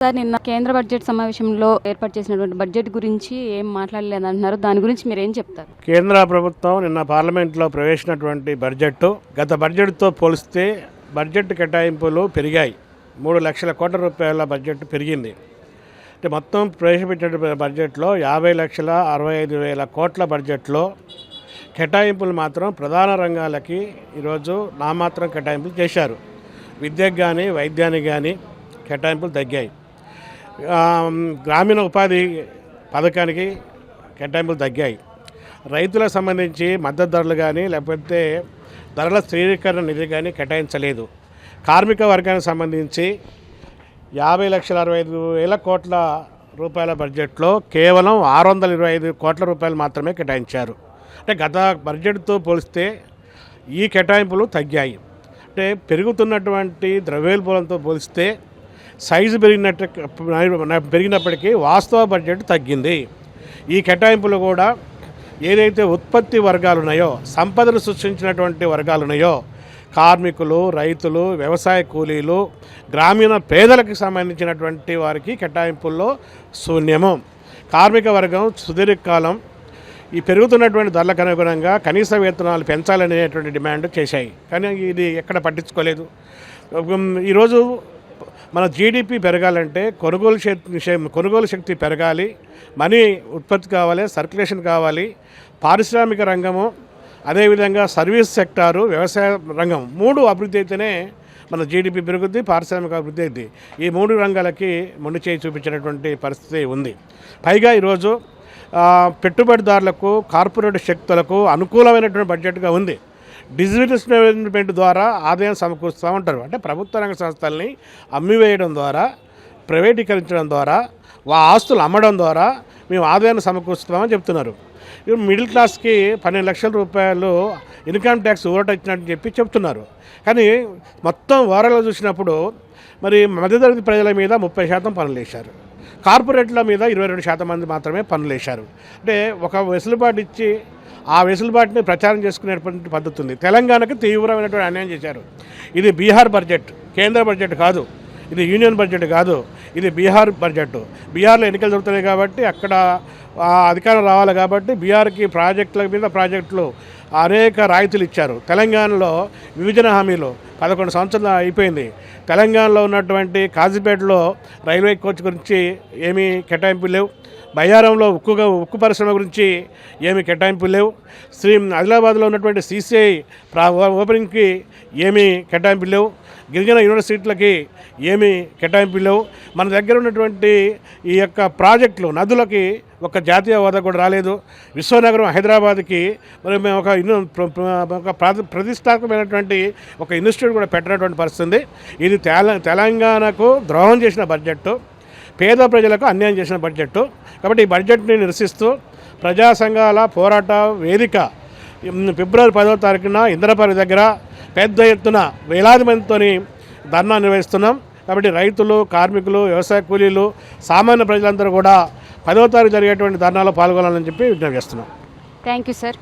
Sir, నిన్న కేంద్ర budget సమావేశంలో ఏర్పాటు చేసినటువంటి బడ్జెట్ గురించి ఏం మాట్లాడలేదంటున్నారు. దాని గురించి మీరు ఏం చెప్తారు? కేంద్ర ప్రభుత్వం నిన్న పార్లమెంట్లో ప్రవేశించినటువంటి బడ్జెట్ గత బడ్జెట్తో పోలిస్తే బడ్జెట్ కేటాయింపులు పెరిగాయి. 3 లక్షల కోట్ల రూపాయల బడ్జెట్ పెరిగింది. అంటే మొత్తం ప్రవేశపెట్టిన బడ్జెట్లో 50,65,000 కోట్ల బడ్జెట్లో కేటాయింపులు మాత్రం ప్రధాన రంగాలకి ఈరోజు నామాత్రం కేటాయింపులు చేశారు. విద్యకు కానీ వైద్యానికి కానీ కేటాయింపులు తగ్గాయి. గ్రామీణ ఉపాధి పథకానికి కేటాయింపులు తగ్గాయి. రైతులకు సంబంధించి మద్దతు ధరలు కానీ లేకపోతే ధరల స్థిరీకరణ నిధి కానీ కేటాయించలేదు. కార్మిక వర్గానికి సంబంధించి 50,65,000 కోట్ల రూపాయల బడ్జెట్లో కేవలం 625 కోట్ల రూపాయలు మాత్రమే కేటాయించారు. అంటే గత బడ్జెట్తో పోలిస్తే ఈ కేటాయింపులు తగ్గాయి. అంటే పెరుగుతున్నటువంటి ద్రవ్యోల్బణంతో పోలిస్తే సైజు పెరిగినప్పటికీ వాస్తవ బడ్జెట్ తగ్గింది. ఈ కేటాయింపులు కూడా ఏదైతే ఉత్పత్తి వర్గాలు ఉన్నాయో, సంపదను సృష్టించినటువంటి వర్గాలు ఉన్నాయో, కార్మికులు, రైతులు, వ్యవసాయ కూలీలు, గ్రామీణ పేదలకు సంబంధించినటువంటి వారికి కేటాయింపుల్లో శూన్యము. కార్మిక వర్గం సుదీర్ఘకాలం ఈ పెరుగుతున్నటువంటి ధరలకు అనుగుణంగా కనీస వేతనాలు పెంచాలనేటువంటి డిమాండ్ చేశాయి. కానీ ఇది ఎక్కడ పట్టించుకోలేదు. ఈరోజు మన జీడిపి పెరగాలంటే కొనుగోలు శక్తి పెరగాలి, మనీ ఉత్పత్తి కావాలి, సర్క్యులేషన్ కావాలి. పారిశ్రామిక రంగము, అదేవిధంగా సర్వీస్ సెక్టారు, వ్యవసాయ రంగం 3 అభివృద్ధి అయితేనే మన జీడిపి పెరుగుద్ది, పారిశ్రామిక అభివృద్ధి అయింది. ఈ 3 రంగాలకి మొండి చేయి చూపించినటువంటి పరిస్థితి ఉంది. పైగా ఈరోజు పెట్టుబడిదారులకు, కార్పొరేట్ శక్తులకు అనుకూలమైనటువంటి బడ్జెట్గా ఉంది. డిజిటల్ ద్వారా ఆదాయం సమకూరుస్తూ ఉంటారు. అంటే ప్రభుత్వ రంగ సంస్థల్ని అమ్మివేయడం ద్వారా, ప్రైవేటీకరించడం ద్వారా, ఆస్తులు అమ్మడం ద్వారా మేము ఆదాయాన్ని సమకూరుస్తామని చెప్తున్నారు. ఇప్పుడు మిడిల్ క్లాస్కి 12 లక్షల రూపాయలు ఇన్కమ్ ట్యాక్స్ ఊరట ఇచ్చినట్టు చెప్తున్నారు. కానీ మొత్తం ఓవరాల్గా చూసినప్పుడు మరి మధ్యతరగతి ప్రజల మీద 30% పన్నులు వేశారు. కార్పొరేట్ల మీద 22% మంది మాత్రమే పన్నులు వేశారు. అంటే ఒక వెసులుబాటు ఇచ్చి ఆ వెసులుబాటుని ప్రచారం చేసుకునేటువంటి పద్ధతి ఉంది. తెలంగాణకు తీవ్రమైనటువంటి అన్యాయం చేశారు. ఇది బీహార్ బడ్జెట్, కేంద్ర బడ్జెట్ కాదు. ఇది యూనియన్ బడ్జెట్ కాదు, ఇది బీహార్ బడ్జెట్. బీహార్లో ఎన్నికలు జరుగుతున్నాయి కాబట్టి అక్కడ అధికారం రావాలి కాబట్టి బీహార్కి ప్రాజెక్టుల మీద ప్రాజెక్టులు అనేక రాయితీలు ఇచ్చారు. తెలంగాణలో విభజన హామీలు 11 సంవత్సరాలు అయిపోయింది. తెలంగాణలో ఉన్నటువంటి కాజీపేటలో రైల్వే కోచ్ గురించి ఏమీ కేటాయింపులు లేవు. బయ్యారంలో ఉక్కు పరిశ్రమ గురించి ఏమీ కేటాయింపులు లేవు. ఆదిలాబాద్లో ఉన్నటువంటి CCI ఓపెనింగ్కి ఏమీ కేటాయింపులు లేవు. గిరిజన యూనివర్సిటీలకి ఏమీ కేటాయింపులు లేవు. మన దగ్గర ఉన్నటువంటి ఈ యొక్క ప్రాజెక్టులు, నదులకి ఒక జాతీయ హోదా కూడా రాలేదు. విశ్వనగరం హైదరాబాద్కి మరి మేము ఒక ప్రతిష్టాత్మకమైనటువంటి ఒక ఇన్స్టిట్యూట్ కూడా పెట్టినటువంటి పరిస్థితి. ఇది తెలంగాణకు ద్రోహం చేసిన బడ్జెట్, పేద ప్రజలకు అన్యాయం చేసిన బడ్జెట్. కాబట్టి ఈ బడ్జెట్ని నిరసిస్తూ ప్రజా సంఘాల పోరాట వేదిక ఫిబ్రవరి 10వ తారీఖున ఇంద్రపల్లి దగ్గర పెద్ద ఎత్తున వేలాది మందితో ధర్నా నిర్వహిస్తున్నాం. కాబట్టి రైతులు, కార్మికులు, వ్యవసాయ కూలీలు, సామాన్య ప్రజలందరూ కూడా 10వ తారీఖు జరిగేటువంటి ధర్నాలో పాల్గొనాలని చెప్పి విజ్ఞప్తి చేస్తున్నాం. Thank you sir.